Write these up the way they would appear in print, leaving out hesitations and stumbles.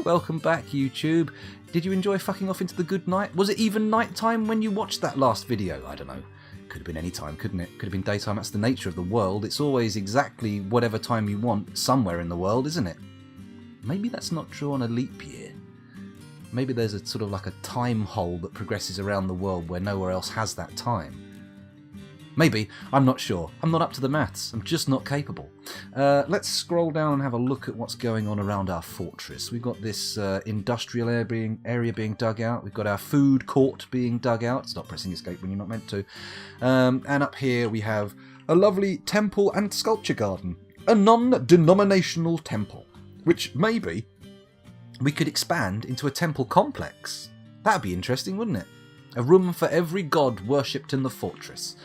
welcome back, YouTube. Did you enjoy fucking off into the good night? Was it even night time when you watched that last video? I don't know. Could have been any time, couldn't it? Could have been daytime. That's the nature of the world. It's always exactly whatever time you want somewhere in the world, isn't it? Maybe that's not true on a leap year. Maybe there's a sort of like a time hole that progresses around the world where nowhere else has that time. Maybe. I'm not sure. I'm not up to the maths. I'm just not capable. Let's scroll down and have a look at what's going on around our fortress. We've got this industrial area being dug out. We've got our food court being dug out. Stop pressing escape when you're not meant to. And up here we have a lovely temple and sculpture garden. A non-denominational temple, which maybe we could expand into a temple complex. That'd be interesting, wouldn't it? A room for every god worshipped in the fortress.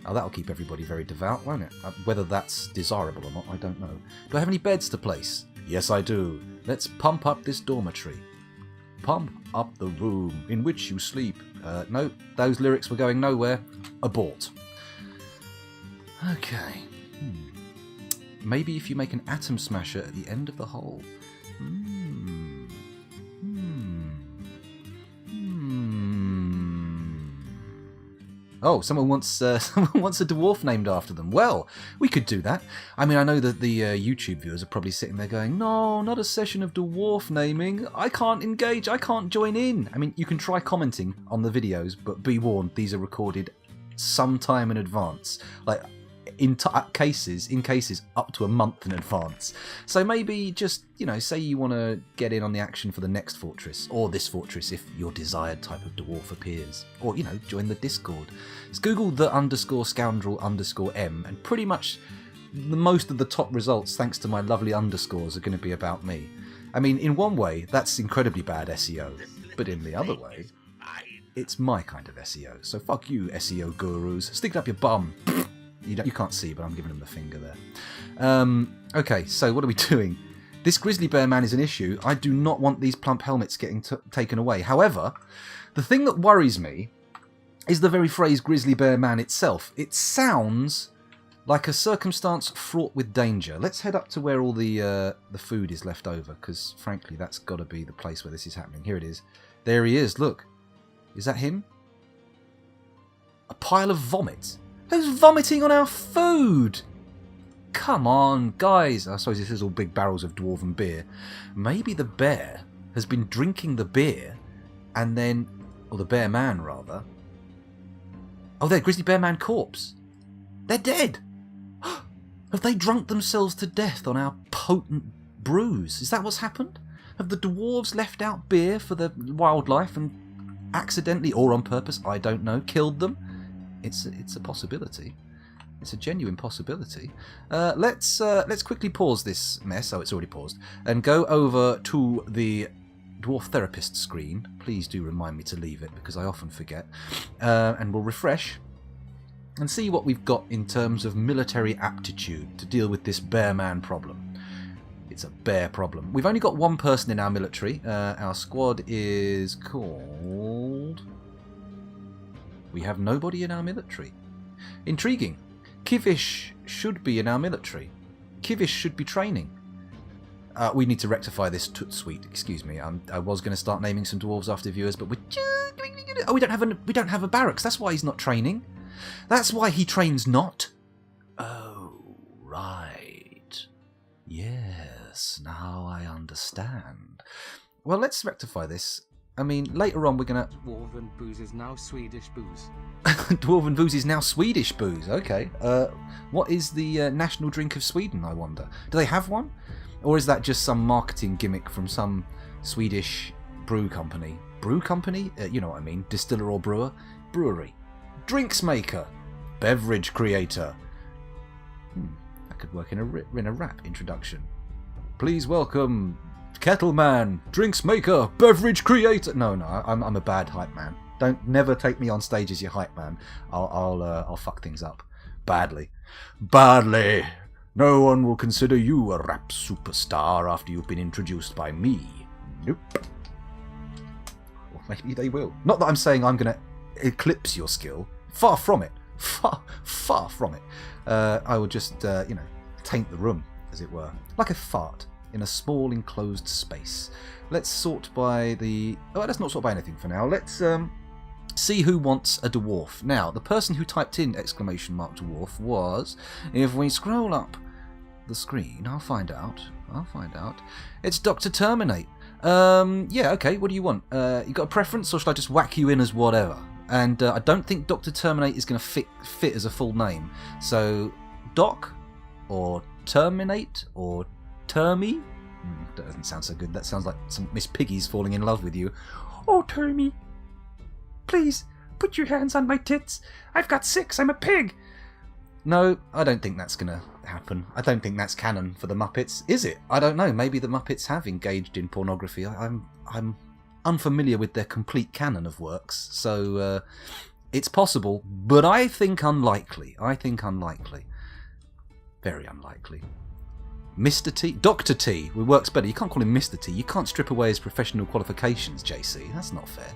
Oh, that'll keep everybody very devout, won't it? Whether that's desirable or not, I don't know. Do I have any beds to place? Yes, I do. Let's pump up this dormitory. Pump up the room in which you sleep. No, those lyrics were going nowhere. Abort. Okay. Maybe if you make an atom smasher at the end of the hole. Oh, someone wants a dwarf named after them. Well, we could do that. I mean, I know that the YouTube viewers are probably sitting there going, no, not a session of dwarf naming. I can't engage. I can't join in. I mean, you can try commenting on the videos, but be warned, these are recorded sometime in advance. Like, in cases up to a month in advance. So maybe just, say you want to get in on the action for the next fortress, or this fortress if your desired type of dwarf appears. Or, join the Discord. Just Google the_scoundrel_M, and pretty much most of the top results, thanks to my lovely underscores, are going to be about me. I mean, in one way, that's incredibly bad SEO, but in the other way, it's my kind of SEO. So fuck you, SEO gurus. Stick it up your bum. You can't see, but I'm giving him the finger there. Okay, so what are we doing? This grizzly bear man is an issue. I do not want these plump helmets getting taken away. However, the thing that worries me is the very phrase grizzly bear man itself. It sounds like a circumstance fraught with danger. Let's head up to where all the food is left over, because frankly, that's got to be the place where this is happening. Here it is. There he is, look. Is that him? A pile of vomit. Who's vomiting on our food? Come on, guys. I suppose this is all big barrels of dwarven beer. Maybe the bear has been drinking the beer and then... Or the bear man, rather. Oh, they're grizzly bear man corpse. They're dead. Have they drunk themselves to death on our potent brews? Is that what's happened? Have the dwarves left out beer for the wildlife and accidentally, or on purpose, I don't know, killed them? It's a possibility. It's a genuine possibility. Let's quickly pause this mess. Oh, it's already paused. And go over to the Dwarf Therapist screen. Please do remind me to leave it because I often forget. And we'll refresh and see what we've got in terms of military aptitude to deal with this bear man problem. It's a bear problem. We've only got one person in our military. Our squad is called... We have nobody in our military. Intriguing. Kivish should be in our military. Kivish should be training. We need to rectify this toot suite. Excuse me. I was going to start naming some dwarves after viewers, but we're just... Oh, we don't have a barracks. That's why he's not training. That's why he trains not. Oh, right. Yes, now I understand. Well, let's rectify this. I mean, later on we're going to... Dwarven booze is now Swedish booze. Dwarven booze is now Swedish booze, okay. What is the national drink of Sweden, I wonder? Do they have one? Or is that just some marketing gimmick from some Swedish brew company? Brew company? You know what I mean. Distiller or brewer? Brewery. Drinks maker. Beverage creator. That could work in a rap introduction. Please welcome... Kettleman, drinks maker, beverage creator. No, I'm a bad hype man. Never take me on stage as your hype man. I'll fuck things up badly. No one will consider you a rap superstar after you've been introduced by me. Nope. Or maybe they will. Not that I'm saying I'm gonna eclipse your skill. Far from it. Far from it. I will just taint the room, as it were, like a fart. in a small enclosed space. Let's sort by the... Oh, let's not sort by anything for now. Let's see who wants a dwarf. Now, the person who typed in ! Dwarf was... If we scroll up the screen, I'll find out. It's Dr. Terminate. Yeah, okay, what do you want? You got a preference, or should I just whack you in as whatever? And I don't think Dr. Terminate is going to fit as a full name. So, Doc, or Terminate, or Termy? That doesn't sound so good. That sounds like some Miss Piggy's falling in love with you. Oh, Termy, please, put your hands on my tits. I've got 6, I'm a pig. No, I don't think that's going to happen. I don't think that's canon for the Muppets, is it? I don't know. Maybe the Muppets have engaged in pornography. I'm unfamiliar with their complete canon of works, so it's possible, but I think unlikely. Very unlikely. Mr. T? Dr. T. It works better. You can't call him Mr. T. You can't strip away his professional qualifications, JC. That's not fair.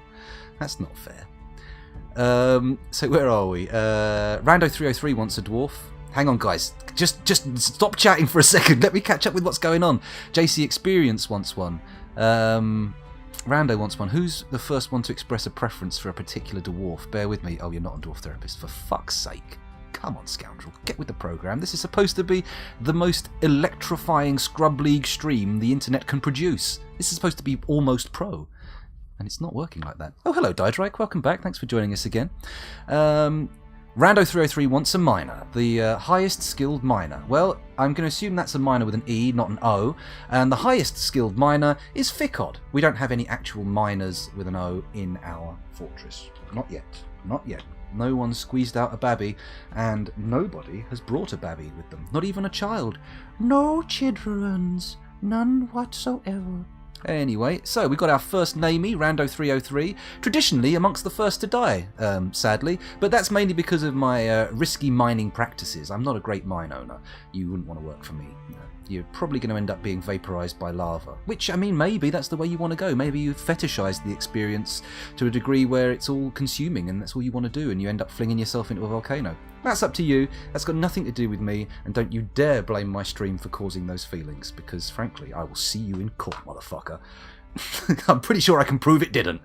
So where are we? Rando303 wants a dwarf. Hang on, guys. Just stop chatting for a second. Let me catch up with what's going on. JC Experience wants one. Rando wants one. Who's the first one to express a preference for a particular dwarf? Bear with me. Oh, you're not a dwarf therapist. For fuck's sake. Come on, scoundrel. Get with the program. This is supposed to be the most electrifying Scrub League stream the internet can produce. This is supposed to be almost pro. And it's not working like that. Oh, hello, Dydrike. Welcome back. Thanks for joining us again. Rando303 wants a miner. The highest skilled miner. Well, I'm going to assume that's a miner with an E, not an O. And the highest skilled miner is Ficod. We don't have any actual miners with an O in our fortress. Not yet. No one squeezed out a babby, and nobody has brought a babby with them. Not even a child. No childrens. None whatsoever. Anyway, so we got our first namey, Rando303, traditionally amongst the first to die, sadly, but that's mainly because of my risky mining practices. I'm not a great mine owner. You wouldn't want to work for me. No. You're probably going to end up being vaporized by lava, which, I mean, maybe that's the way you want to go. Maybe you fetishize the experience to a degree where it's all consuming and that's all you want to do, and you end up flinging yourself into a volcano. That's up to you. That's got nothing to do with me, and don't you dare blame my stream for causing those feelings, because frankly, I will see you in court, motherfucker. I'm pretty sure I can prove it didn't.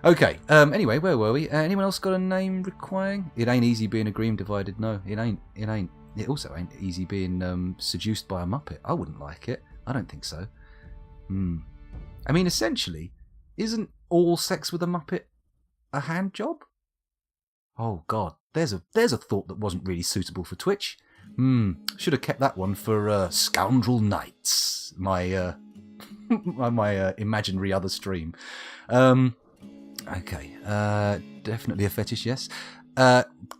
Okay, anyway, where were we? Anyone else got a name requiring? It ain't easy being a Green Divided, no. It ain't. It also ain't easy being seduced by a Muppet. I wouldn't like it. I don't think so. I mean, essentially, isn't all sex with a Muppet a hand job? Oh, God. There's a thought that wasn't really suitable for Twitch. Should have kept that one for Scoundrel Nights, my my imaginary other stream. Okay, definitely a fetish, yes.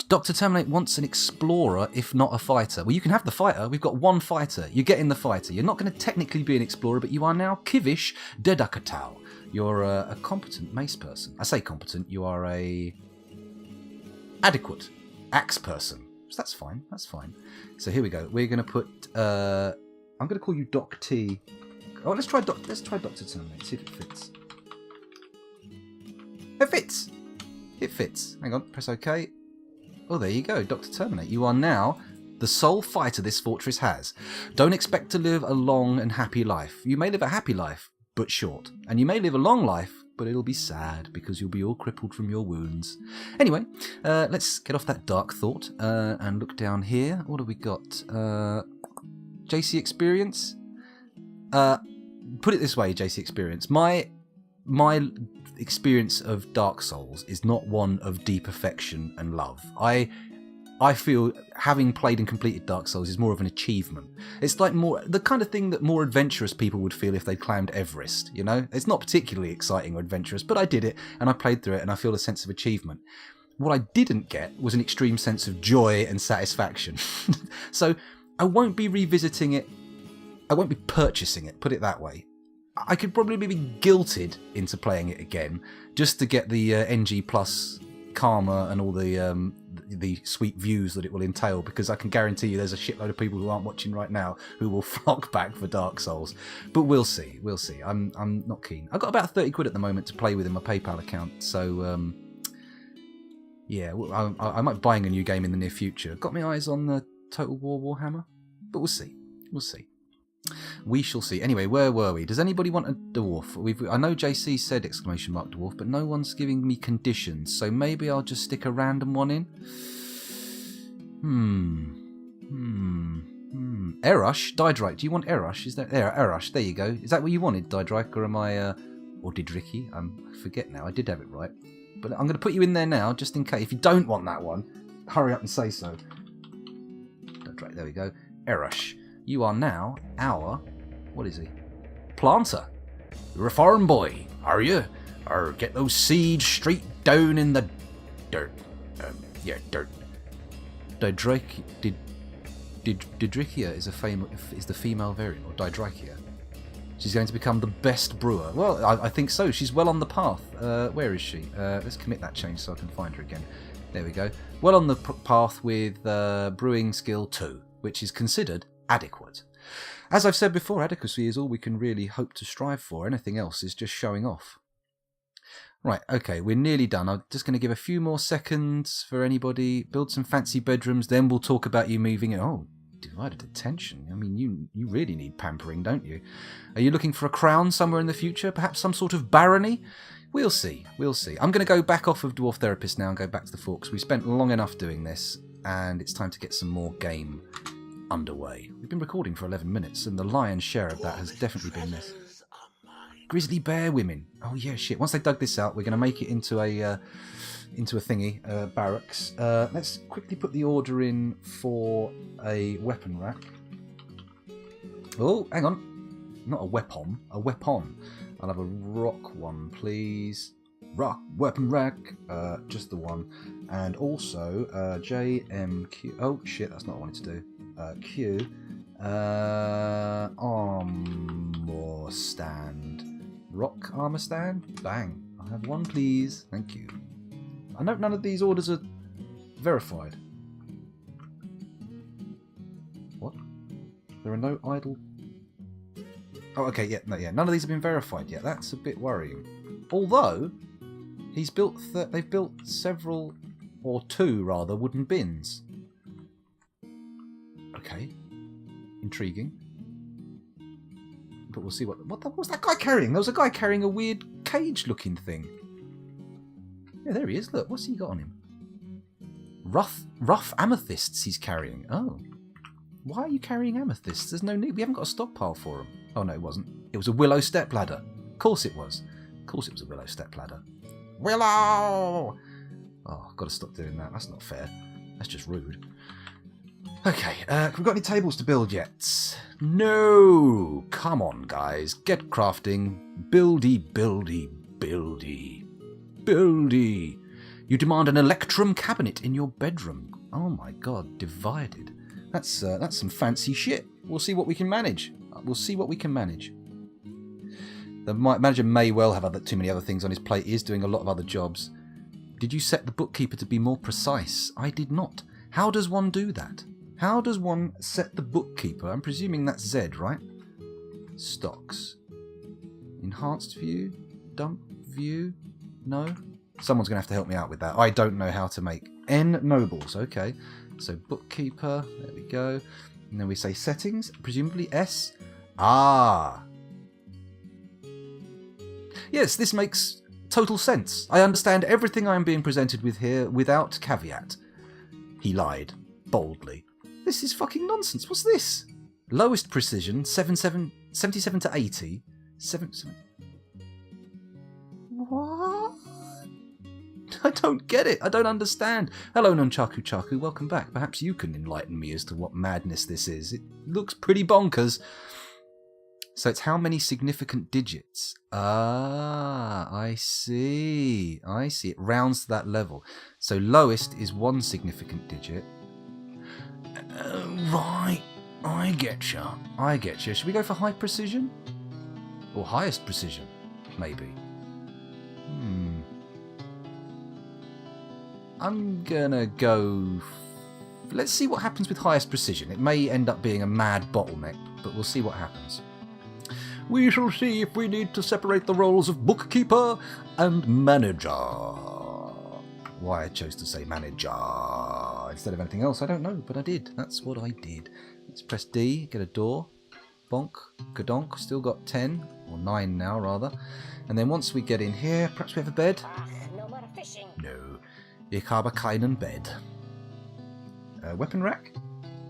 Dr. Terminate wants an explorer, if not a fighter. Well, you can have the fighter. We've got one fighter. You get in the fighter. You're not going to technically be an explorer, but you are now Kivish Dedakatau. You're a competent mace person. I say competent. You are a adequate axe person. So that's fine. So here we go. We're going to put... I'm going to call you Doc T. Oh, let's try Dr. Terminate. See if it fits. It fits. Hang on. Press OK. Oh, there you go. Dr. Terminate. You are now the sole fighter this fortress has. Don't expect to live a long and happy life. You may live a happy life, but short. And you may live a long life, but it'll be sad because you'll be all crippled from your wounds. Anyway, let's get off that dark thought and look down here. What have we got? JC Experience? Put it this way, JC Experience. My experience of Dark Souls is not one of deep affection and love. I feel having played and completed Dark Souls is more of an achievement. It's like more the kind of thing that more adventurous people would feel if they climbed Everest, you know? It's not particularly exciting or adventurous, but I did it and I played through it and I feel a sense of achievement. What I didn't get was an extreme sense of joy and satisfaction. So I won't be revisiting it. I won't be purchasing it, put it that way. I could probably be guilted into playing it again just to get the NG Plus karma and all the sweet views that it will entail, because I can guarantee you there's a shitload of people who aren't watching right now who will flock back for Dark Souls. But we'll see. I'm not keen. I've got about 30 quid at the moment to play with in my PayPal account, so yeah, I might be buying a new game in the near future. Got my eyes on the Total War Warhammer, but we'll see. We shall see. Anyway, where were we? Does anybody want a dwarf? I know JC said exclamation mark dwarf, but no one's giving me conditions, so maybe I'll just stick a random one in. Erush, Didrike. Do you want Erush? Is that Erush? There you go. Is that what you wanted, Didrike, or am I or Didriki? I forget now. I did have it right, but I'm going to put you in there now, just in case. If you don't want that one, hurry up and say so. Didrike. There we go. Erush. You are now our, what is he? Planter. You're a farm boy, are you? Or get those seeds straight down in the dirt. Dirt. Didrikia is the female variant, or Didrikia. She's going to become the best brewer. Well, I think so. She's well on the path. Where is she? Let's commit that change so I can find her again. There we go. Well on the path with brewing skill 2, which is considered adequate. As I've said before, adequacy is all we can really hope to strive for. Anything else is just showing off. Right, okay, we're nearly done. I'm just going to give a few more seconds for anybody. Build some fancy bedrooms, then we'll talk about you moving in. Oh, divided attention. I mean, you really need pampering, don't you? Are you looking for a crown somewhere in the future? Perhaps some sort of barony? We'll see. I'm going to go back off of Dwarf Therapist now and go back to the Forks. We spent long enough doing this, and it's time to get some more game underway. We've been recording for 11 minutes, and the lion's share of that has definitely been this. Grizzly bear women. Oh yeah, shit. Once they dug this out, we're going to make it into a thingy, barracks. Let's quickly put the order in for a weapon rack. Oh, hang on. Not a weapon, a weapon. I'll have a rock one, please. Rock, weapon rack, just the one. And also, JMQ. Oh shit, that's not what I wanted to do. Q. Armor stand. Rock armor stand? Bang. I'll have one, please. Thank you. I note none of these orders are verified. What? There are no idle... Oh, okay, yeah, no, yeah. None of these have been verified yet. That's a bit worrying. Although, they've built several, or 2 rather, wooden bins. Okay. Intriguing. But we'll see what was that guy carrying? There was a guy carrying a weird cage-looking thing. Yeah, there he is. Look, what's he got on him? Rough amethysts he's carrying. Oh. Why are you carrying amethysts? There's no need. We haven't got a stockpile for them. Oh, no, it wasn't. It was a willow stepladder. Of course it was. Of course it was a willow stepladder. Willow! Oh, I've got to stop doing that. That's not fair. That's just rude. Okay, have we got any tables to build yet? No! Come on, guys. Get crafting. Buildy. You demand an electrum cabinet in your bedroom. Oh my god, divided. That's some fancy shit. We'll see what we can manage. The manager may well have too many other things on his plate. He is doing a lot of other jobs. Did you set the bookkeeper to be more precise? I did not. How does one do that? How does one set the bookkeeper? I'm presuming that's Z, right? Stocks. Enhanced view? Dump view? No? Someone's going to have to help me out with that. I don't know how to make N nobles. Okay. So bookkeeper. There we go. And then we say settings. Presumably S. Ah. Yes, this makes total sense. I understand everything I'm being presented with here without caveat. He lied. Boldly. This is fucking nonsense. What's this? Lowest precision, 77 to 80. 7. What? I don't get it. I don't understand. Hello, Nunchaku Chaku. Welcome back. Perhaps you can enlighten me as to what madness this is. It looks pretty bonkers. So it's how many significant digits? Ah, I see. It rounds to that level. So lowest is 1 significant digit. Right. I getcha. Should we go for high precision? Or highest precision? Maybe. I'm gonna go... Let's see what happens with highest precision. It may end up being a mad bottleneck, but we'll see what happens. We shall see if we need to separate the roles of bookkeeper and manager. Why I chose to say manager instead of anything else, I don't know, but I did. That's what I did. Let's press D, get a door. bonk, gadonk. Still got 10, or 9 now, rather. And then once we get in here, perhaps we have a bed? No more fishing. No. Ich habe keinen Bed. Weapon rack?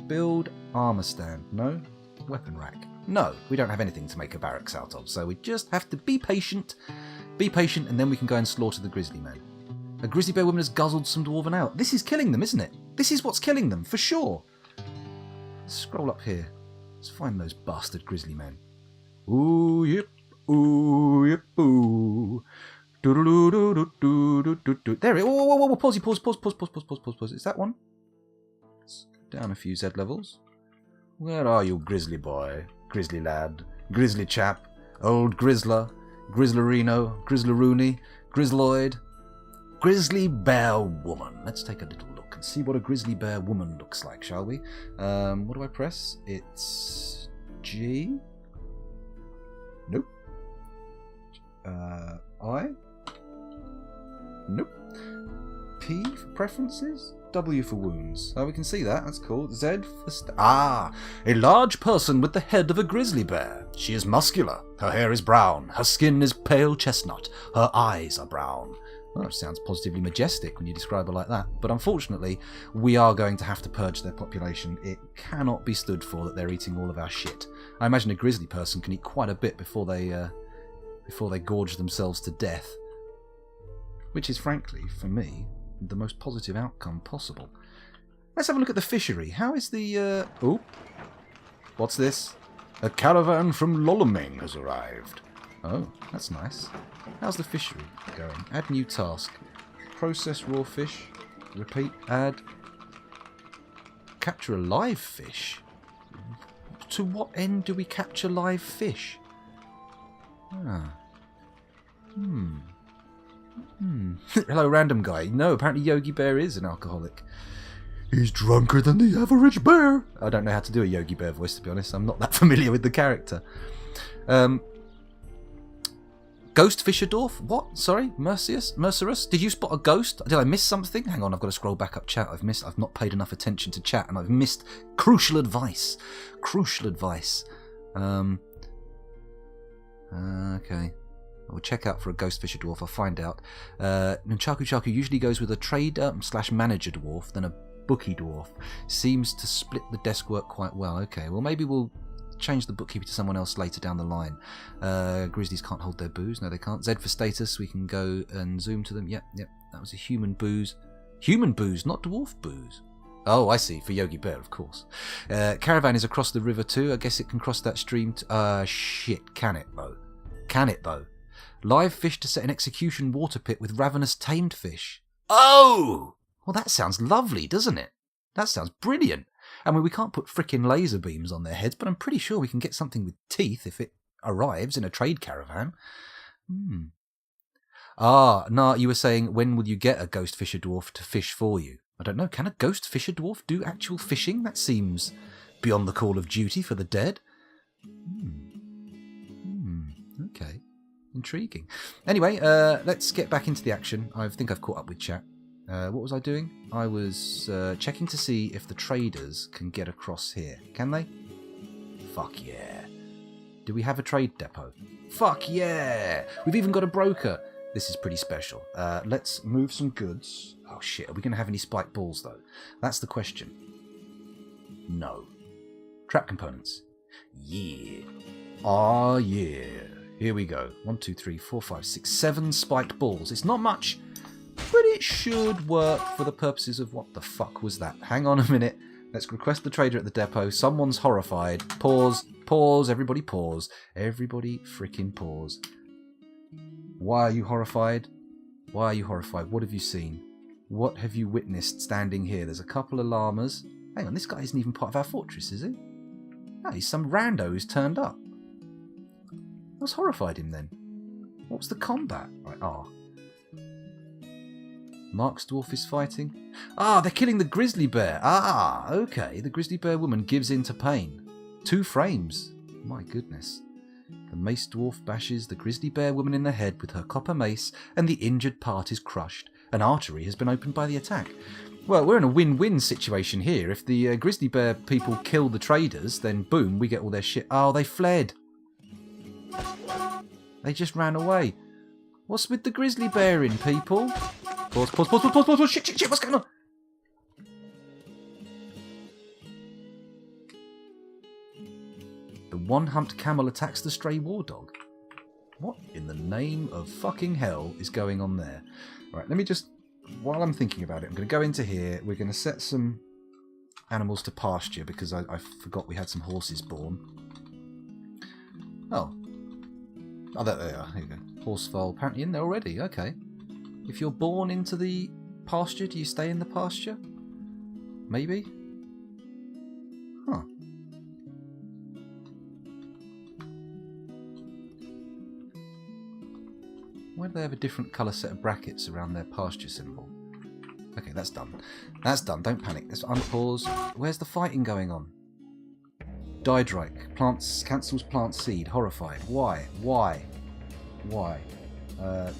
Build armor stand. No. Weapon rack. No, we don't have anything to make a barracks out of, so we just have to be patient. Be patient, and then we can go and slaughter the grizzly man. A grizzly bear woman has guzzled some dwarven ale. This is killing them, isn't it? This is what's killing them, for sure. Let's scroll up here. Let's find those bastard grizzly men. Ooh, yip, ooh. Do-do-do-do-do-do-do-do. There it is. Whoa, pause. Is that one? Let's go down a few Z levels. Where are you, grizzly boy? Grizzly lad? Grizzly chap? Old grizzler? Grizzlerino? Grizzleroony? Grizzloid? Grizzly bear woman. Let's take a little look and see what a grizzly bear woman looks like, shall we? What do I press? It's G? Nope. I? Nope. P for preferences? W for wounds. Oh, we can see that. That's cool. Z for... a large person with the head of a grizzly bear. She is muscular. Her hair is brown. Her skin is pale chestnut. Her eyes are brown. Well, that sounds positively majestic when you describe her like that. But unfortunately, we are going to have to purge their population. It cannot be stood for that they're eating all of our shit. I imagine a grizzly person can eat quite a bit before they gorge themselves to death. Which is, frankly, for me, the most positive outcome possible. Let's have a look at the fishery. How is the... Oh, what's this? A caravan from Loloming has arrived. Oh, that's nice. How's the fishery going? Add new task. Process raw fish. Repeat. Add. Capture a live fish? To what end do we capture live fish? Hello, random guy. No, apparently Yogi Bear is an alcoholic. He's drunker than the average bear. I don't know how to do a Yogi Bear voice, to be honest. I'm not that familiar with the character. Ghost Fisher Dwarf? What? Sorry? Mercerous? Did you spot a ghost? Did I miss something? Hang on, I've got to scroll back up chat. I've not paid enough attention to chat, and I've missed crucial advice. Okay. I'll check out for a Ghost Fisher Dwarf. I'll find out. Nunchaku Chaku usually goes with a trader / manager dwarf, then a bookie dwarf. Seems to split the desk work quite well. Okay, well maybe we'll change the bookkeeper to someone else later down the line. Grizzlies can't hold their booze. No, they can't. Z for status. We can go and zoom to them. Yep. That was a human booze. Human booze, not dwarf booze. Oh, I see. For Yogi Bear, of course. Caravan is across the river too. I guess it can cross that stream. Shit. Can it though? Live fish to set an execution water pit with ravenous tamed fish. Oh! Well, that sounds lovely, doesn't it? That sounds brilliant. I mean, we can't put frickin' laser beams on their heads, but I'm pretty sure we can get something with teeth if it arrives in a trade caravan. No, you were saying, when will you get a Ghost Fisher Dwarf to fish for you? I don't know, can a Ghost Fisher Dwarf do actual fishing? That seems beyond the call of duty for the dead. Okay. Intriguing. Anyway, let's get back into the action. I think I've caught up with chat. What was I doing? I was checking to see if the traders can get across here. Can they? Fuck yeah. Do we have a trade depot? Fuck yeah. We've even got a broker. This is pretty special. Let's move some goods. Oh shit, are we going to have any spiked balls though? That's the question. No. Trap components. Yeah. Ah yeah. Here we go. 1, 2, 3, 4, 5, 6, 7 spiked balls. It's not much, but it should work for the purposes of... What the fuck was that? Hang on a minute. Let's request the trader at the depot. Someone's horrified. Pause. Everybody pause. Everybody freaking pause. Why are you horrified? What have you seen? What have you witnessed standing here? There's a couple of llamas. Hang on, this guy isn't even part of our fortress, is he? No, he's some rando who's turned up. What's horrified him then? What was the combat? Right, Mark's dwarf is fighting. They're killing the grizzly bear. Okay. The grizzly bear woman gives in to pain. 2 frames. My goodness. The mace dwarf bashes the grizzly bear woman in the head with her copper mace, and the injured part is crushed. An artery has been opened by the attack. Well, we're in a win-win situation here. If the grizzly bear people kill the traders, then boom, we get all their shit. Oh, they fled. They just ran away. What's with the grizzly bear in, people? Pause, pause, pause, pause, pause, pause, pause. Shit, shit, shit, what's going on? The one-humped camel attacks the stray war dog. What in the name of fucking hell is going on there? Right, let me just... While I'm thinking about it, I'm going to go into here. We're going to set some animals to pasture because I forgot we had some horses born. Oh. Oh, there they are. Here you go. Horse foal. Apparently in there already. Okay. If you're born into the pasture, do you stay in the pasture? Maybe? Huh. Why do they have a different colour set of brackets around their pasture symbol? Okay, that's done. That's done. Don't panic. Let's unpause. Where's the fighting going on? Didrike. Plants, cancels plant seed. Horrified. Why? Why? Why?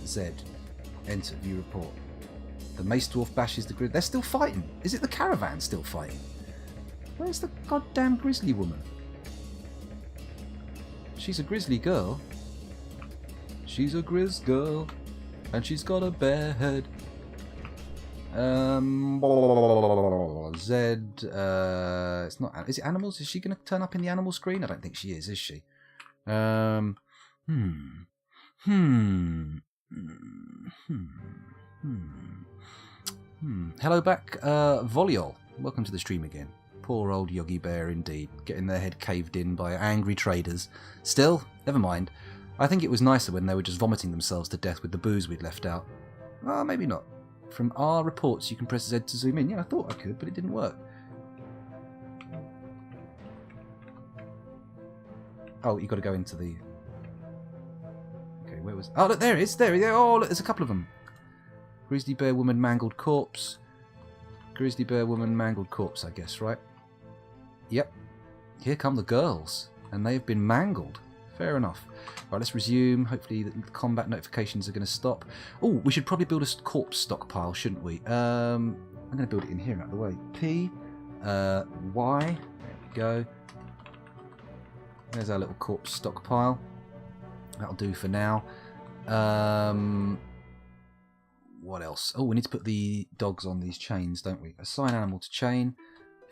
Z. Enter. View report. The mace dwarf bashes the grid. They're still fighting. Is it the caravan still fighting? Where's the goddamn grizzly woman? She's a grizzly girl. She's a grizz girl, and she's got a bear head. Z. It's not. Is it animals? Is she going to turn up in the animal screen? I don't think she is she? Hello back, Voliol. Welcome to the stream again. Poor old Yogi Bear indeed, getting their head caved in by angry traders. Still, never mind. I think it was nicer when they were just vomiting themselves to death with the booze we'd left out. Well, maybe not. From our reports, you can press Z to zoom in. Yeah, I thought I could, but it didn't work. Oh, you got to go into the... Okay, where was... Oh, look, there it is. There it is. Oh, look, there's a couple of them. Grizzly bear woman, mangled corpse. Grizzly bear woman, mangled corpse, I guess, right? Yep. Here come the girls. And they've been mangled. Fair enough. Right, let's resume. Hopefully the combat notifications are going to stop. Oh, we should probably build a corpse stockpile, shouldn't we? I'm going to build it in here out of the way. P, Y. There we go. There's our little corpse stockpile. That'll do for now. What else? Oh, we need to put the dogs on these chains, don't we? Assign animal to chain.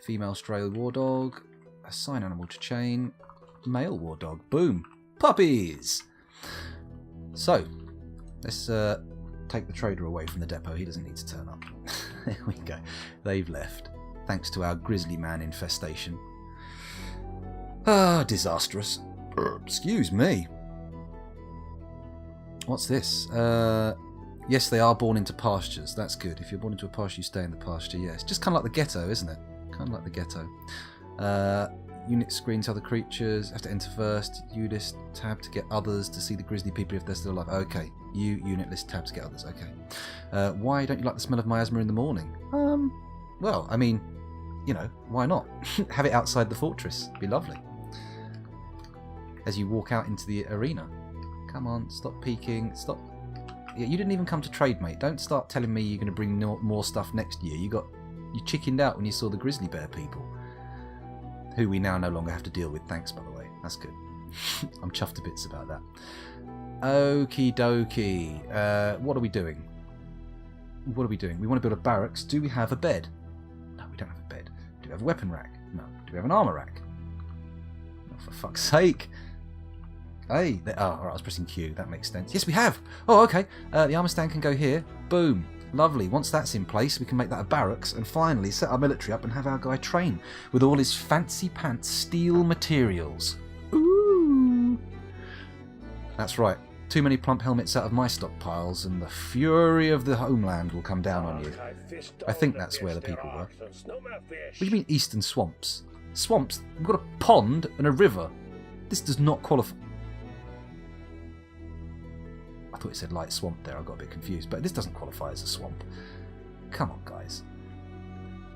Female stray war dog. Assign animal to chain. Male war dog. Boom. Puppies! So, let's take the trader away from the depot. He doesn't need to turn up. There we go. They've left. Thanks to our grizzly man infestation. Ah, disastrous. Excuse me. What's this? Yes, they are born into pastures. That's good. If you're born into a pasture, you stay in the pasture. Yeah, it's just kind of like the ghetto, isn't it? Kind of like the ghetto. Unit screens other creatures. Have to enter first. U-list tab to get others to see the grizzly people if they're still alive. Okay. Unit list tab to get others. Okay. Why don't you like the smell of miasma in the morning? Well, I mean, you know, why not? Have it outside the fortress. Be lovely. As you walk out into the arena. Come on, stop peeking. Stop. Yeah, you didn't even come to trade, mate. Don't start telling me you're going to bring more stuff next year. You chickened out when you saw the grizzly bear people. Who we now no longer have to deal with. Thanks, by the way. That's good. I'm chuffed to bits about that. Okie dokie. What are we doing? What are we doing? We want to build a barracks. Do we have a bed? No, we don't have a bed. Do we have a weapon rack? No. Do we have an armour rack? Oh, for fuck's sake. Hey. Oh, alright, I was pressing Q. That makes sense. Yes, we have. Oh, okay. The armour stand can go here. Boom. Lovely. Once that's in place, we can make that a barracks and finally set our military up and have our guy train with all his fancy pants steel materials. Ooh. That's right. Too many plump helmets out of my stockpiles and the fury of the homeland will come down on you. I think that's where the people were. What do you mean eastern swamps? Swamps? We've got a pond and a river. This does not qualify. I thought it said light swamp there, I got a bit confused, but this doesn't qualify as a swamp. Come on, guys.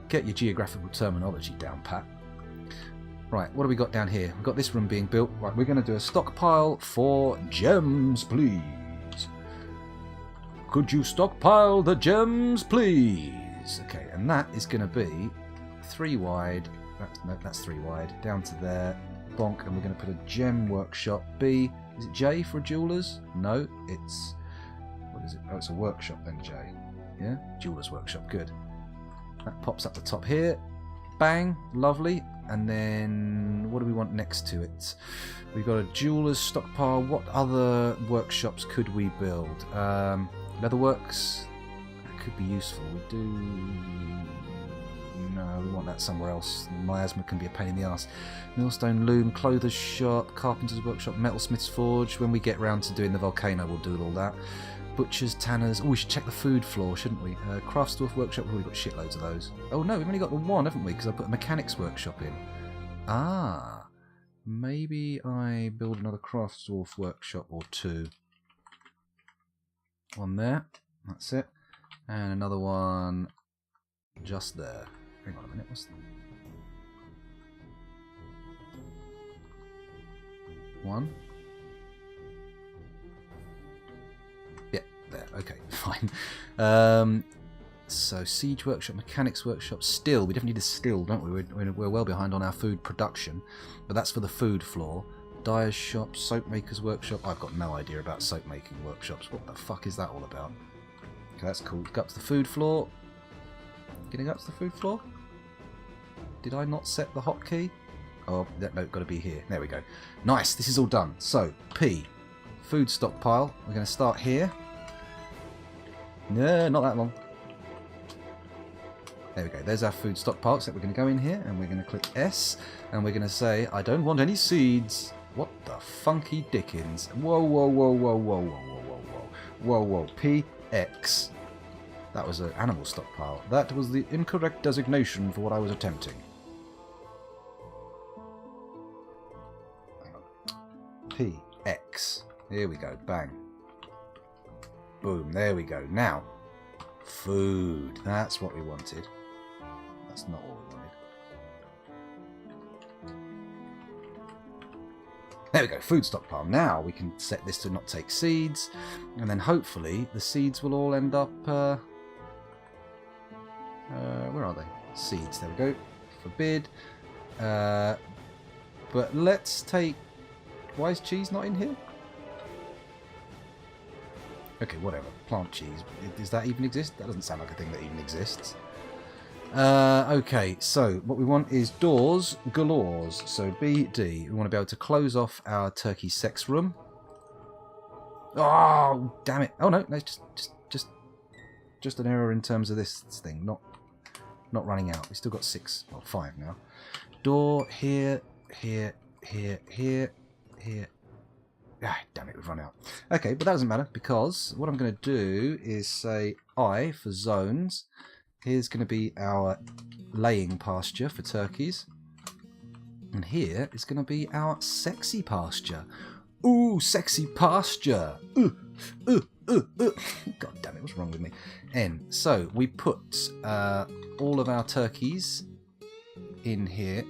Get your geographical terminology down, Pat. Right, what do we got down here? We've got this room being built. Right, we're going to do a stockpile for gems, please. Could you stockpile the gems, please? boys. Okay, and that is going to be 3 wide. No, that's 3 wide. Down to there. Bonk, and we're going to put a gem workshop. B. Is it J for jewelers? No, it's... What is it? Oh, it's a workshop then, J. Yeah? Jewelers workshop. Good. That pops up the top here. Bang. Lovely. And then what do we want next to it? We've got a jeweler's stockpile. What other workshops could we build? Leatherworks. That could be useful. We do... No, we want that somewhere else. Miasma can be a pain in the ass. Millstone loom, clother's shop, carpenter's workshop, metalsmith's forge. When we get round to doing the volcano, we'll do all that. Butchers, tanners. Oh, we should check the food floor, shouldn't we? Craftsdwarf workshop. We've already got shitloads of those. Oh no, we've only got the one, haven't we? Because I put a mechanics workshop in. Ah, maybe I build another Craftsdwarf workshop or 2. One there. That's it. And another one just there. Hang on a minute. What's that? 1. Yeah, there. Okay, fine. So siege workshop, mechanics workshop, still. We definitely need a still, don't we? We're well behind on our food production, but that's for the food floor. Dyer's shop, soap maker's workshop. I've got no idea about soap making workshops. What the fuck is that all about? Okay, that's cool. Go up to the food floor. Getting up to the food floor? Did I not set the hotkey? Oh, no, got to be here. There we go. Nice, this is all done. So, P, food stockpile. We're going to start here. No, not that long. There we go. There's our food stockpile. So we're going to go in here and we're going to click S and we're going to say, I don't want any seeds. What the funky dickens? Whoa, whoa, whoa, whoa, whoa, whoa, whoa, whoa, whoa. Whoa, whoa. PX. That was an animal stockpile. That was the incorrect designation for what I was attempting. PX. Here we go. Bang. Boom. There we go. Now, food. That's what we wanted. That's not what we wanted. There we go. Food stockpile. Now we can set this to not take seeds. And then hopefully the seeds will all end up... where are they? Seeds. There we go. Forbid. But let's take... Why is cheese not in here? Okay, whatever. Plant cheese. Does that even exist? That doesn't sound like a thing that even exists. Okay, so what we want is doors galores. So BD. We want to be able to close off our turkey sex room. Oh, damn it. Oh no, it's just an error in terms of this thing. Not running out. We've still got 6, well 5 now. Door here, here, here, here. Here. Ah, damn it, we've run out. Okay, but that doesn't matter because what I'm going to do is say I for zones. Here's going to be our laying pasture for turkeys. And here is going to be our sexy pasture. Ooh, sexy pasture. God damn it, what's wrong with me? N. So we put all of our turkeys in here.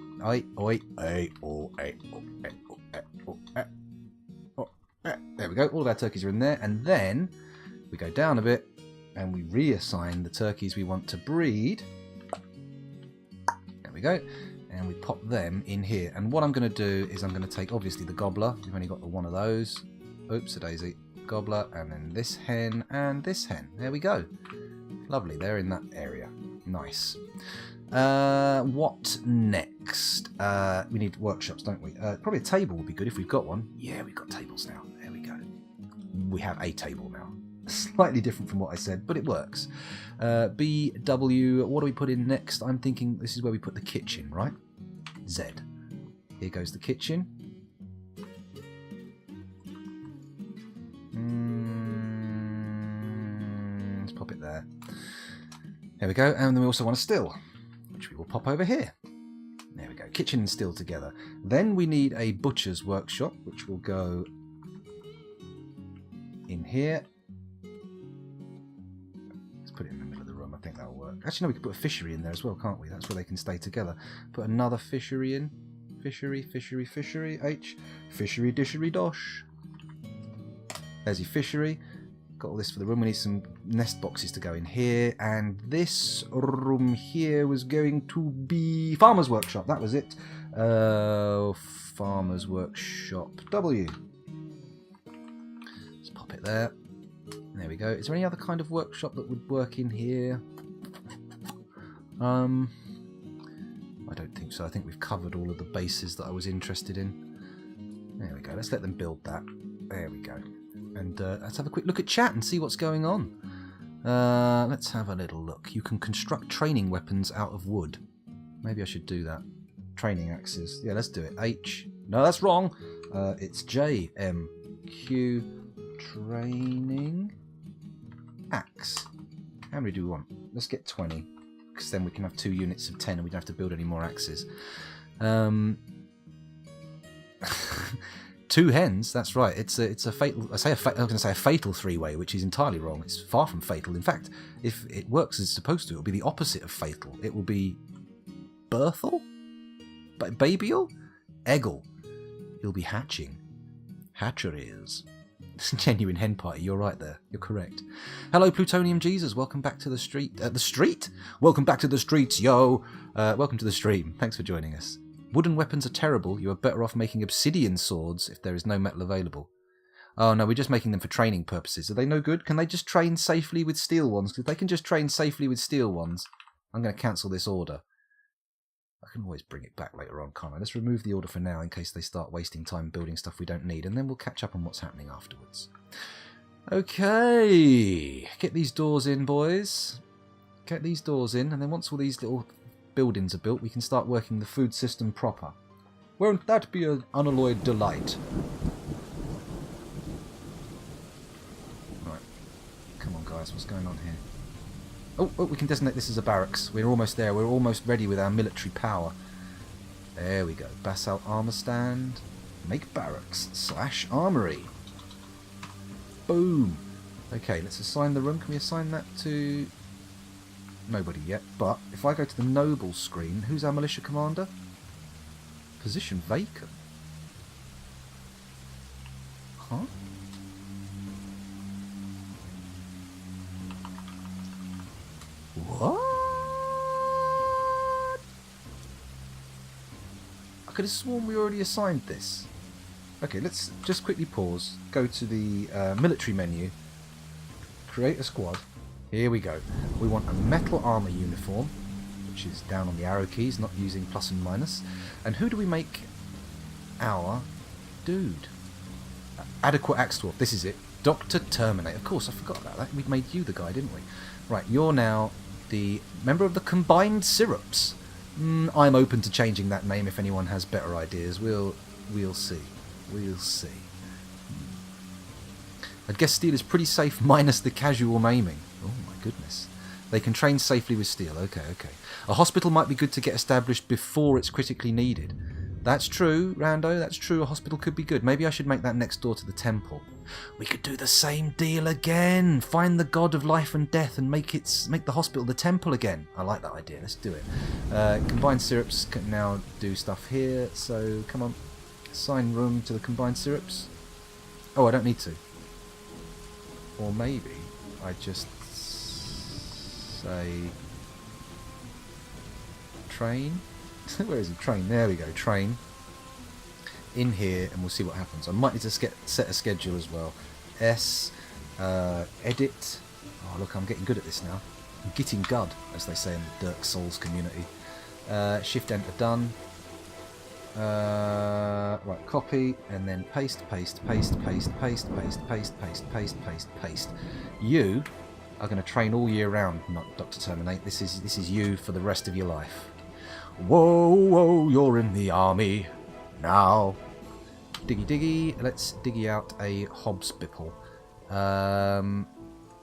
There we go, all of our turkeys are in there, and then we go down a bit and we reassign the turkeys we want to breed. There we go, and we pop them in here. And what I'm going to do is I'm going to take obviously the gobbler. We've only got the one of those. Oops, a daisy. Gobbler, and then this hen and this hen. There we go. Lovely, they're in that area. Nice. What next? We need workshops, don't we? Probably a table would be good if we've got one. Yeah, we've got tables now. There we go. We have a table now. Slightly different from what I said, but it works. BW, what do we put in next? I'm thinking this is where we put the kitchen, right? Z. Here goes the kitchen. Let's pop it there. There we go, and then we also want a still, which we will pop over here. There we go, kitchen and still together. Then we need a butcher's workshop, which will go in here. Let's put it in the middle of the room, I think that'll work. Actually, no, we could put a fishery in there as well, can't we? That's where they can stay together. Put another fishery in. Fishery, fishery, fishery, H. Fishery, dishery, dosh. There's your fishery. got all this for the room. We need some nest boxes to go in here. And this room here was going to be Farmer's Workshop. That was it. Farmer's Workshop W. Let's pop it there. There we go. Is there any other kind of workshop that would work in here? I don't think so. I think we've covered all of the bases that I was interested in. There we go. Let's let them build that. There we go. And let's have a quick look at chat and see what's going on. Let's have a little look. You can construct training weapons out of wood. Maybe I should do that. Training axes. Yeah, let's do it. H. No, that's wrong. It's J, M, Q. Training axe. How many do we want? Let's get 20. Because then we can have 2 units of 10 and we don't have to build any more axes. 2 hens, that's right. It's a fatal. I was going to say a fatal 3-way, which is entirely wrong. It's far from fatal. In fact, if it works as it's supposed to, it will be the opposite of fatal. It will be birthal, babyal, eggle. You'll be hatching. Hatcheries. Genuine hen party. You're right there. You're correct. Hello, Plutonium Jesus. Welcome back to the street. The street? Welcome back to the streets, yo. Welcome to the stream. Thanks for joining us. Wooden weapons are terrible. You are better off making obsidian swords if there is no metal available. Oh no, we're just making them for training purposes. Are they no good? Can they just train safely with steel ones? Because if they can just train safely with steel ones, I'm going to cancel this order. I can always bring it back later on, can't I? Let's remove the order for now in case they start wasting time building stuff we don't need, and then we'll catch up on what's happening afterwards. Okay, get these doors in, boys. Get these doors in, and then once all these little buildings are built, we can start working the food system proper. Won't that be an unalloyed delight? Right, come on guys, what's going on here? Oh, we can designate this as a barracks. We're almost there. We're almost ready with our military power. There we go. Basalt armor stand. Make barracks / armory. Boom. Okay, let's assign the room. Can we assign that to... Nobody yet. But if I go to the noble screen, who's our militia commander? Position vacant. Huh? What? I could have sworn we already assigned this. Okay, let's just quickly pause. Go to the military menu. Create a squad. Here we go. We want a metal armor uniform, which is down on the arrow keys, not using plus and minus. And who do we make our dude? Adequate axe dwarf. This is it. Dr. Terminate. Of course, I forgot about that. We made you the guy, didn't we? Right, you're now the member of the Combined Syrups. I'm open to changing that name if anyone has better ideas. We'll see. We'll see. I guess steel is pretty safe minus the casual maiming. Oh my goodness. They can train safely with steel. Okay. A hospital might be good to get established before it's critically needed. That's true, Rando. That's true. A hospital could be good. Maybe I should make that next door to the temple. We could do the same deal again. Find the god of life and death and make the hospital the temple again. I like that idea. Let's do it. Combined syrups can now do stuff here. So come on, assign room to the combined syrups. Oh, I don't need to. Or maybe I just say train. Where is it? Train. There we go. Train. In here, and we'll see what happens. I might need to set a schedule as well. S. Edit. Oh, look, I'm getting good at this now. I'm getting good, as they say in the Dark Souls community. Shift Enter done. Right, copy, and then paste. You are going to train all year round, not Dr. Terminate. This is you for the rest of your life. Whoa, you're in the army now. Diggy. Let's diggy out a hobspittle.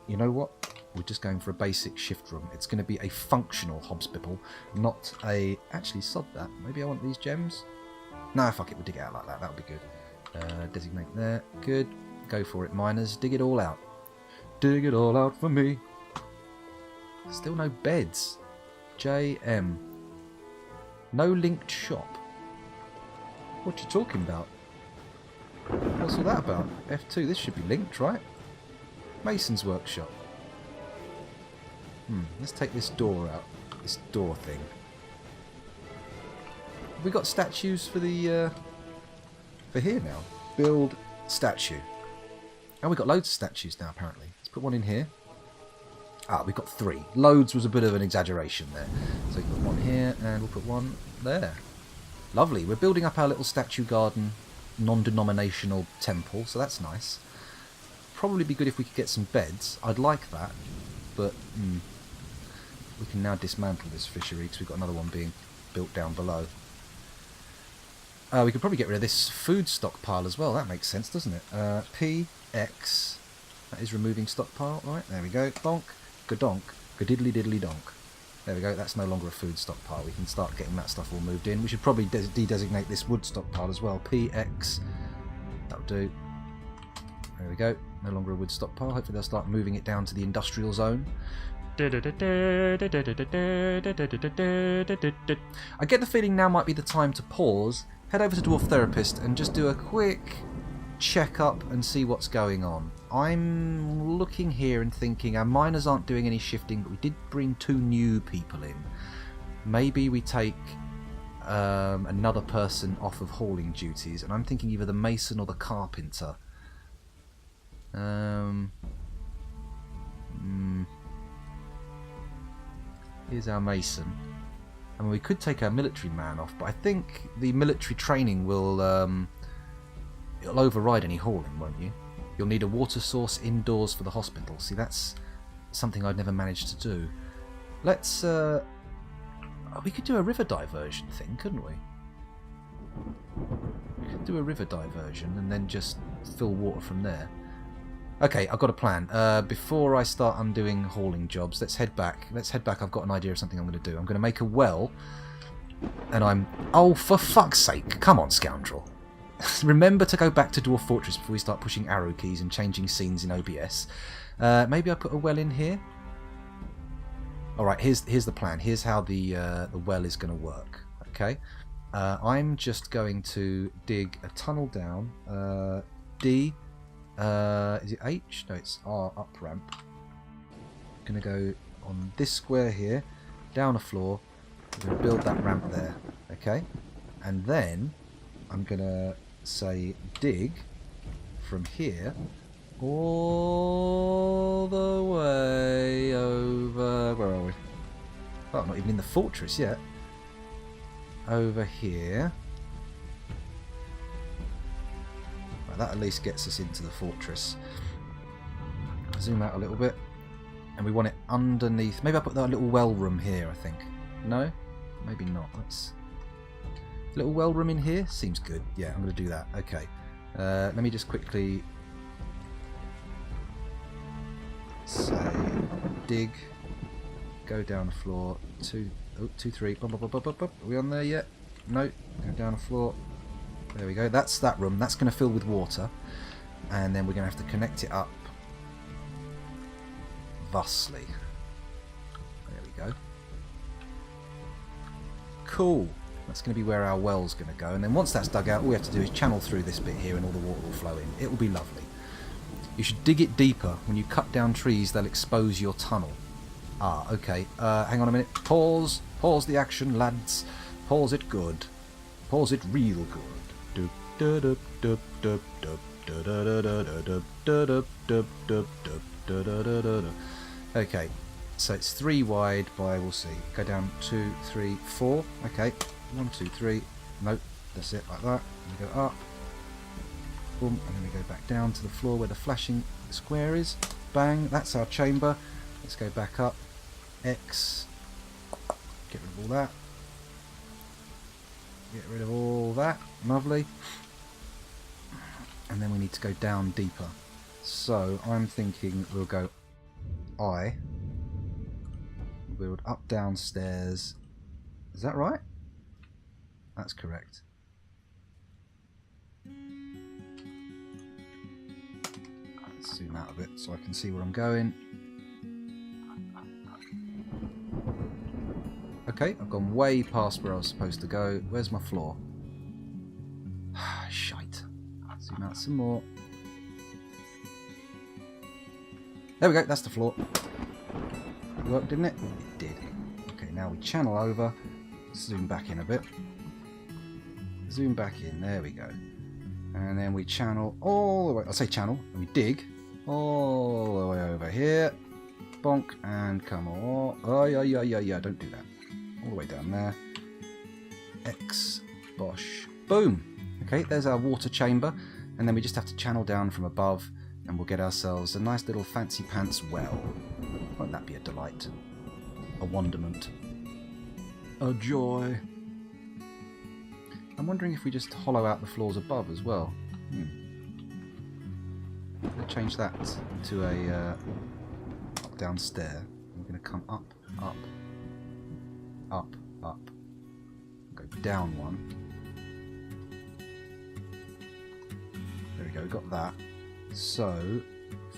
You know what? We're just going for a basic shift room. It's going to be a functional hobspittle, not a... Actually, sod that. Maybe I want these gems? No, fuck it. We'll dig it out like that. That'll be good. Designate there. Good. Go for it, miners. Dig it all out. Dig it all out for me. Still no beds. JM. No linked shop. What you talking about? What's all that about? F2, this should be linked, right? Mason's workshop. Let's take this door out. This door thing. Have we got statues for the for here now? Build statue. And we've got loads of statues now apparently. Let's put one in here. Ah, we've got 3. Loads was a bit of an exaggeration there. So we put one here and we'll put one there. Lovely. We're building up our little statue garden, non-denominational temple, so that's nice. Probably be good if we could get some beds. I'd like that, but we can now dismantle this fishery because we've got another one being built down below. We could probably get rid of this food stockpile as well. That makes sense, doesn't it? PX. That is removing stockpile. Right, there we go. Bonk. Gadonk. Gadiddly diddly donk. There we go. That's no longer a food stockpile. We can start getting that stuff all moved in. We should probably de-designate this wood stockpile as well. PX. That'll do. There we go. No longer a wood stockpile. Hopefully they'll start moving it down to the industrial zone. I get the feeling now might be the time to pause, head over to Dwarf Therapist and just do a quick check up and see what's going on. I'm looking here and thinking our miners aren't doing any shifting, but we did bring 2 new people in. Maybe we take another person off of hauling duties, and I'm thinking either the mason or the carpenter. Here's our mason. I mean, we could take our military man off, but I think the military training will it'll override any hauling, won't you? You'll need a water source indoors for the hospital. See, that's something I'd never managed to do. Let's we could do a river diversion thing, couldn't we? We could do a river diversion and then just fill water from there. Okay, I've got a plan. Before I start undoing hauling jobs, let's head back. I've got an idea of something I'm going to do. I'm going to make a well, and I'm... Oh, for fuck's sake. Come on, scoundrel. Remember to go back to Dwarf Fortress before we start pushing arrow keys and changing scenes in OBS. Maybe I put a well in here? Alright, here's the plan. Here's how the well is going to work. Okay? I'm just going to dig a tunnel down. D... is it H? No, it's R, up ramp. I'm going to go on this square here, down a floor. I'm going to build that ramp there, okay? And then I'm going to say dig from here all the way over... Where are we? Oh, I'm not even in the fortress yet. Over here. That at least gets us into the fortress. Zoom out a little bit. And we want it underneath. Maybe I'll put that little well room here, I think. No? Maybe not. Let's... Little well room in here? Seems good. Yeah, I'm going to do that. Okay. Let me just quickly... say... dig. Go down the floor. 2, 3. Are we on there yet? No. Go down the floor. There we go, that's that room. That's going to fill with water. And then we're going to have to connect it up thusly. There we go. Cool. That's going to be where our well's going to go. And then once that's dug out, all we have to do is channel through this bit here and all the water will flow in. It will be lovely. You should dig it deeper. When you cut down trees, they'll expose your tunnel. Ah, okay. Hang on a minute. Pause. Pause the action, lads. Pause it good. Pause it real good. Okay, so it's 3 wide by, we'll see, go down 2, 3, 4. Okay, 1, 2, 3. Nope, that's it, like that. And we go up, boom, and then we go back down to the floor where the flashing square is. Bang, that's our chamber. Let's go back up. X, get rid of all that. Get rid of all that. Lovely. And then we need to go down deeper. So I'm thinking we'll go I. Build up downstairs. Is that right? That's correct. Let's zoom out a bit so I can see where I'm going. Okay, I've gone way past where I was supposed to go. Where's my floor? Shite. Zoom out some more. There we go, that's the floor. It worked, didn't it? It did. Okay, now we channel over. Zoom back in a bit. Zoom back in, there we go. And then we channel all the way, I'll say channel, and we dig all the way over here. Bonk, and come on. Oh, yeah, don't do that. All the way down there. X, bosh, boom. Okay, there's our water chamber. And then we just have to channel down from above, and we'll get ourselves a nice little fancy pants well. Won't that be a delight? A wonderment. A joy. I'm wondering if we just hollow out the floors above as well. I'll change that to a up-down stair. We're going to come up, up, up, up. Go down one. There we go, got that. So,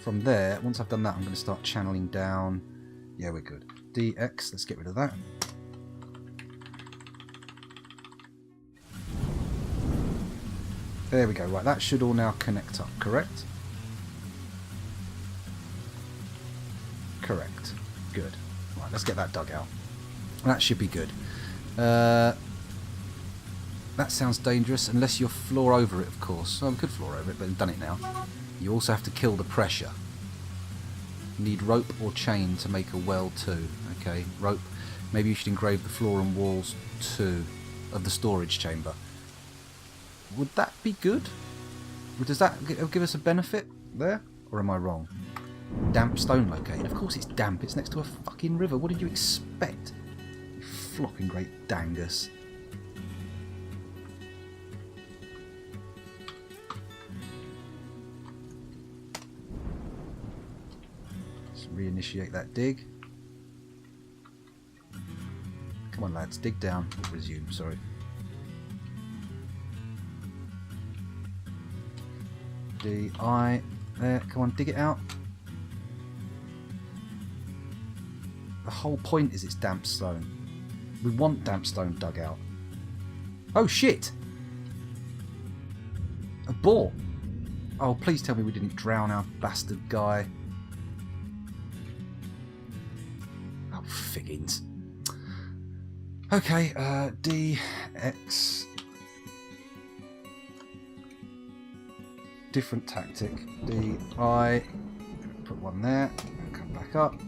from there, once I've done that, I'm going to start channeling down. Yeah, we're good. DX, let's get rid of that. There we go. Right, that should all now connect up, correct? Correct. Good. Right, let's get that dug out. That should be good. That sounds dangerous, unless you're floor over it, of course. Oh, we could floor over it, but I've done it now. You also have to kill the pressure. You need rope or chain to make a well too. Okay, rope. Maybe you should engrave the floor and walls too of the storage chamber. Would that be good? Does that give us a benefit there? Or am I wrong? Damp stone located. Of course it's damp. It's next to a fucking river. What did you expect? You flopping great dangus. Let's reinitiate that dig. Come on lads, dig down. We'll resume, sorry. D-I. There, come on, dig it out. The whole point is it's damp stone. We want damp stone dug out. Oh shit! A boar! Oh, please tell me we didn't drown our bastard guy. Oh, figgins. Okay, D, X. Different tactic. D, I. Put one there and come back up.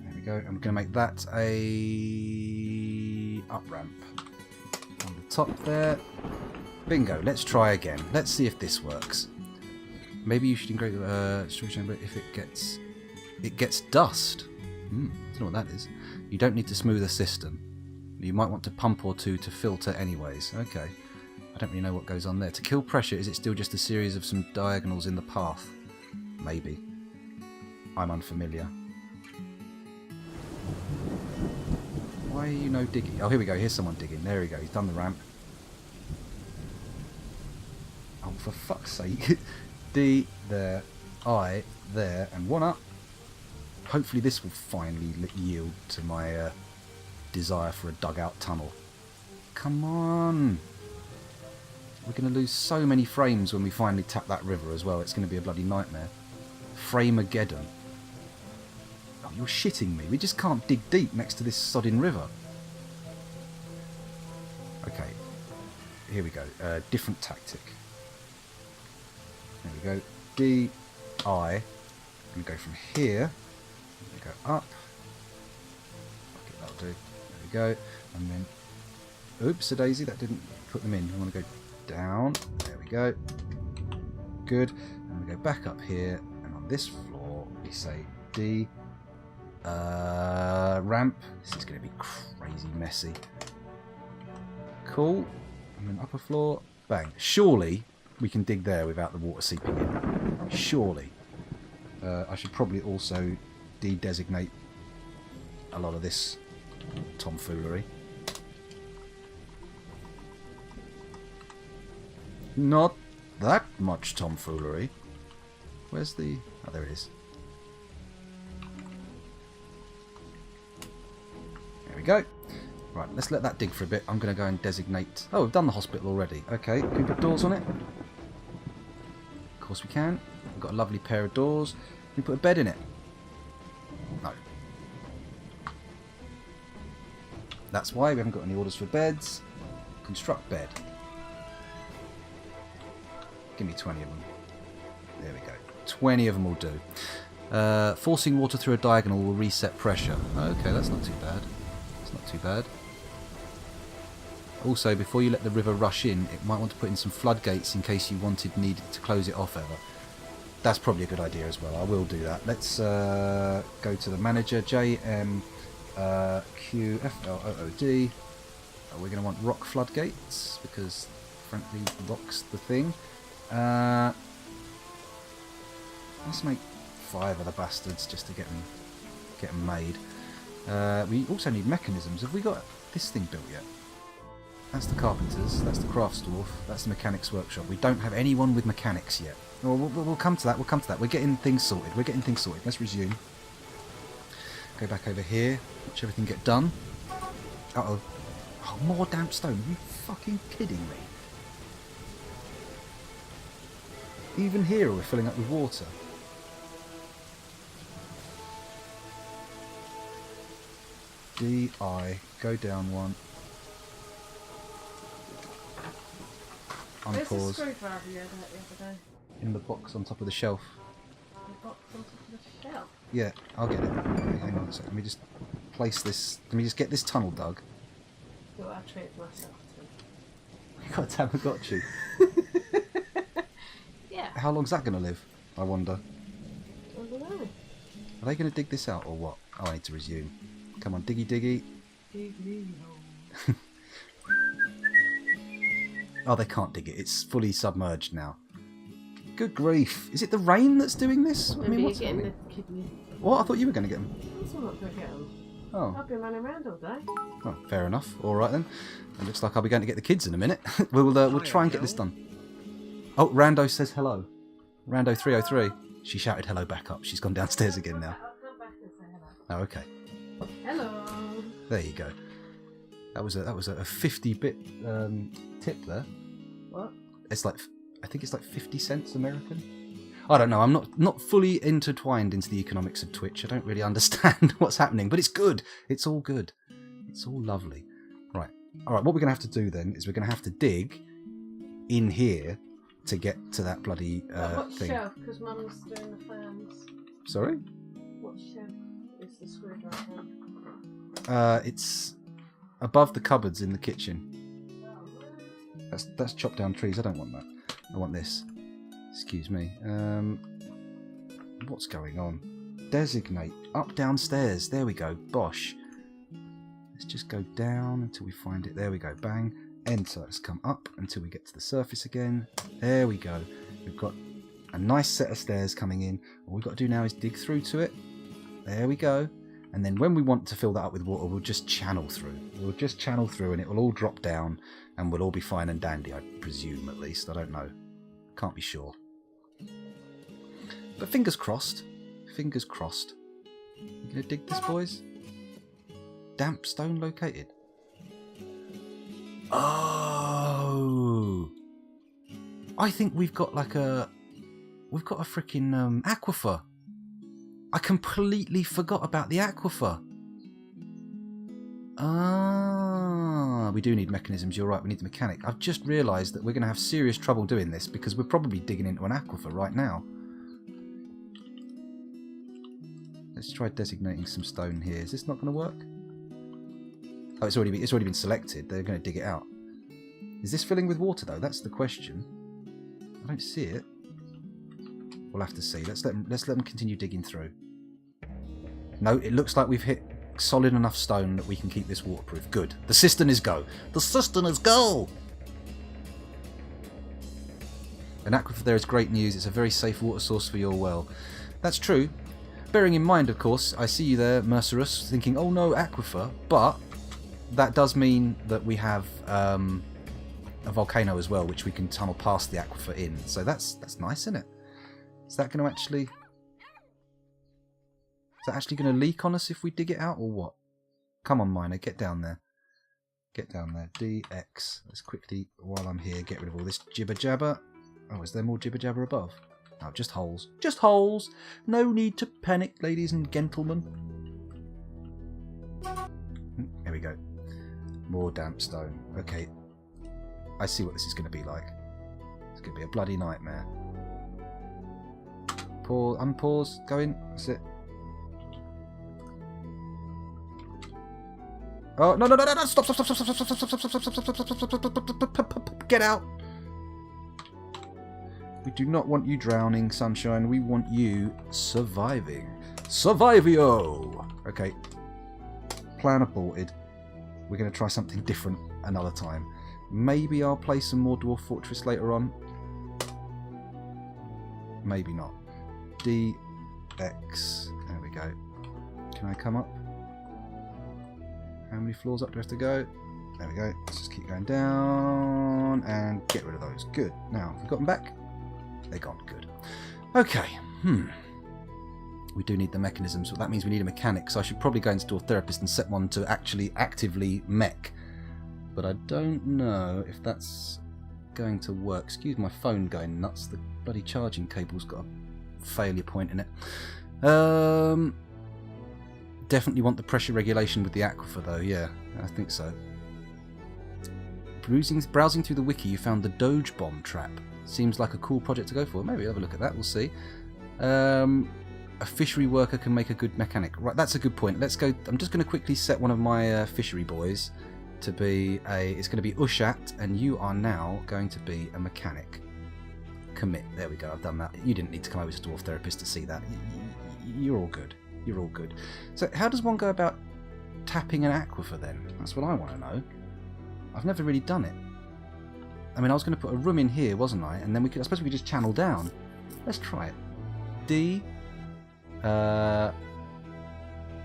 There we go. I'm going to make that a up ramp on the top there. Bingo. Let's try again. Let's see if this works. Maybe you should engrave storage chamber if it gets dust. I don't know what that is. You don't need to smooth a system. You might want to pump or two to filter anyways. Okay. I don't really know what goes on there. To kill pressure, is it still just a series of some diagonals in the path? Maybe. I'm unfamiliar. Why are you no digging? Oh, here we go. Here's someone digging. There we go. He's done the ramp. Oh, for fuck's sake. D there. I there. And one up. Hopefully this will finally yield to my desire for a dugout tunnel. Come on. We're going to lose so many frames when we finally tap that river as well. It's going to be a bloody nightmare. Frame-ageddon. Oh, you're shitting me. We just can't dig deep next to this sodding river. Okay. Here we go. Different tactic. There we go. D, I. I'm going to go from here. I'm going to go up. Okay, that'll do. There we go. And then... Oops-a-daisy. That didn't put them in. I want to go... down. There we go. Good. And we go back up here, and on this floor we say D. Ramp. This is going to be crazy messy. Cool. And then upper floor. Bang. Surely we can dig there without the water seeping in. Surely. I should probably also de-designate a lot of this tomfoolery. Not that much tomfoolery. Where's the... Oh, there it is. There we go. Right, let's let that dig for a bit. I'm going to go and designate... Oh, we've done the hospital already. Okay, can we put doors on it? Of course we can. We've got a lovely pair of doors. We put a bed in it. No. That's why we haven't got any orders for beds. Construct bed. Give me 20 of them. There we go. 20 of them will do. Forcing water through a diagonal will reset pressure. Okay, that's not too bad. That's not too bad. Also, before you let the river rush in, it might want to put in some floodgates in case you needed to close it off ever. That's probably a good idea as well. I will do that. Let's go to the manager. JM QFLOOD. We're going to want rock floodgates because, frankly, rock's the thing. Let's make 5 of the bastards just to get them made. We also need mechanisms. Have we got this thing built yet? That's the carpenters. That's the craftsdwarf. That's the mechanics workshop. We don't have anyone with mechanics yet. Well, we'll come to that. We'll come to that. We're getting things sorted. We're getting things sorted. Let's resume. Go back over here. Watch everything get done. Uh-oh. Oh, more damp stone. Are you fucking kidding me? Even here we're filling up with water. DI. Go down one. Where's the Unpause. screwdriver you had out the other day? In the box on top of the shelf. The box on top of the shelf? Yeah, I'll get it. Hang on a second. Let me just place this. Let me just get this tunnel dug. Well, I'll treat it myself too. You got a Tamagotchi. Yeah. How long's that going to live? I wonder. I don't know. Are they going to dig this out or what? Oh, I need to resume. Come on, diggy diggy. Oh, they can't dig it. It's fully submerged now. Good grief. Is it the rain that's doing this? Maybe what's you're getting happening? the kidney. What? I thought you were going to get them. That's not going to get them. Oh. I've been running around all day. Oh, fair enough. All right then. It looks like I'll be going to get the kids in a minute. we'll try and get this done. Oh, Rando says hello. Rando 303. She shouted hello back up. She's gone downstairs again now. I'll come back and say hello. Oh, okay. Hello. There you go. That was a 50-bit tip there. What? It's like, I think it's like 50 cents American. I don't know. I'm not fully intertwined into the economics of Twitch. I don't really understand what's happening, but it's good. It's all good. It's all lovely. Right. All right. What we're going to have to do then is we're going to have to dig in here to get to that bloody What thing. shelf? Because Mum's doing the fans. Sorry? What shelf is the screwdriver? It's above the cupboards in the kitchen. That's chopped down trees. I don't want that. I want this. Excuse me. What's going on? Designate. Up, downstairs. There we go. Bosh. Let's just go down until we find it. There we go. Bang. Enter. Let's come up until we get to the surface again. There we go. We've got a nice set of stairs coming in. All we've got to do now is dig through to it. There we go. And then when we want to fill that up with water, we'll just channel through. We'll just channel through and it will all drop down and we'll all be fine and dandy, I presume, at least. I don't know. Can't be sure. But fingers crossed. Fingers crossed. You gonna dig this, boys? Damp stone located. Oh! I think we've got like a... We've got a freaking aquifer. I completely forgot about the aquifer. Ah, we do need mechanisms. You're right, we need the mechanic. I've just realised that we're going to have serious trouble doing this because we're probably digging into an aquifer right now. Let's try designating some stone here. Is this not going to work? Oh, it's already been selected. They're going to dig it out. Is this filling with water though? That's the question. I don't see it. We'll have to see. Let's let them continue digging through. No, it looks like we've hit solid enough stone that we can keep this waterproof. Good. The cistern is go. The cistern is go! An aquifer there is great news. It's a very safe water source for your well. That's true. Bearing in mind, of course, I see you there, Mercerus, thinking, oh no, aquifer. But that does mean that we have a volcano as well, which we can tunnel past the aquifer in. So that's nice, isn't it? Is that going to actually... Is that actually going to leak on us if we dig it out, or what? Come on, miner, get down there. Get down there. DX. Let's quickly, while I'm here, get rid of all this jibber-jabber. Oh, is there more jibber-jabber above? Oh, just holes. Just holes. No need to panic, ladies and gentlemen. There we go. More damp stone. Okay. I see what this is going to be like. It's going to be a bloody nightmare. Pause. Unpause. Go in. That's it. Oh, no, no, no, no, no. Stop, stop, stop, stop, stop, stop, stop, stop, stop, stop, stop. Get out. We do not want you drowning, sunshine. We want you surviving. Survivio! Okay. Plan aborted. We're going to try something different another time. Maybe I'll play some more Dwarf Fortress later on. Maybe not. DX. There we go. Can I come up? How many floors up do I have to go? There we go. Let's just keep going down and get rid of those. Good. Now, have we got them back? They're gone. Good. Okay. We do need the mechanisms, so that means we need a mechanic, so I should probably go into a therapist and set one to actually actively mech. But I don't know if that's going to work. Excuse my phone going nuts. The bloody charging cable's got a failure point in it. Definitely want the pressure regulation with the aquifer though, yeah, I think so. Browsing through the wiki, you found the Doge bomb trap. Seems like a cool project to go for. Maybe have a look at that, we'll see. A fishery worker can make a good mechanic. Right, that's a good point. Let's go. I'm just going to quickly set one of my fishery boys to be a... It's going to be Ushat, and you are now going to be a mechanic. Commit. There we go, I've done that. You didn't need to come over to Dwarf Therapist to see that. You're all good. You're all good. So how does one go about tapping an aquifer then? That's what I want to know. I've never really done it. I mean, I was going to put a room in here, wasn't I? And then we could, I suppose we could just channel down. Let's try it. D.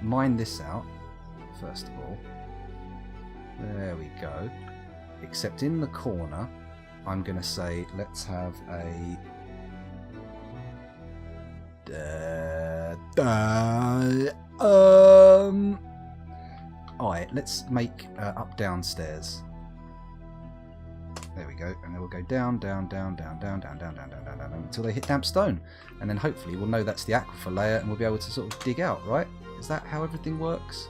Mine this out, first of all. There we go. Except in the corner, I'm going to say, let's have a... Alright, let's make up downstairs. There we go, and then we'll go down, down, down, down, down, down, down, down, down, down, down, until they hit damp stone. And then hopefully we'll know that's the aquifer layer and we'll be able to sort of dig out, right? Is that how everything works?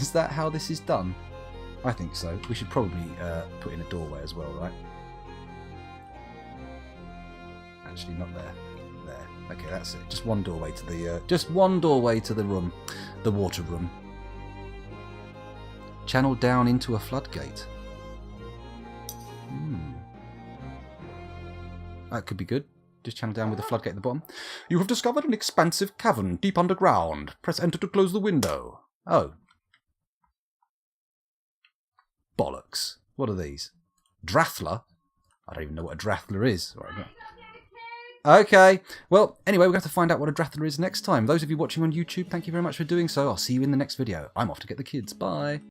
Is that how this is done? I think so. We should probably put in a doorway as well, right? Actually, not there. There. Okay, that's it. Just one doorway to the room, the water room. Channel down into a floodgate. That could be good. Just channel down with a floodgate at the bottom. You have discovered an expansive cavern deep underground. Press enter to close the window. Oh. Bollocks. What are these? Drathler? I don't even know what a Drathler is. Okay. Well, anyway, we're going to have to find out what a Drathler is next time. Those of you watching on YouTube, thank you very much for doing so. I'll see you in the next video. I'm off to get the kids. Bye.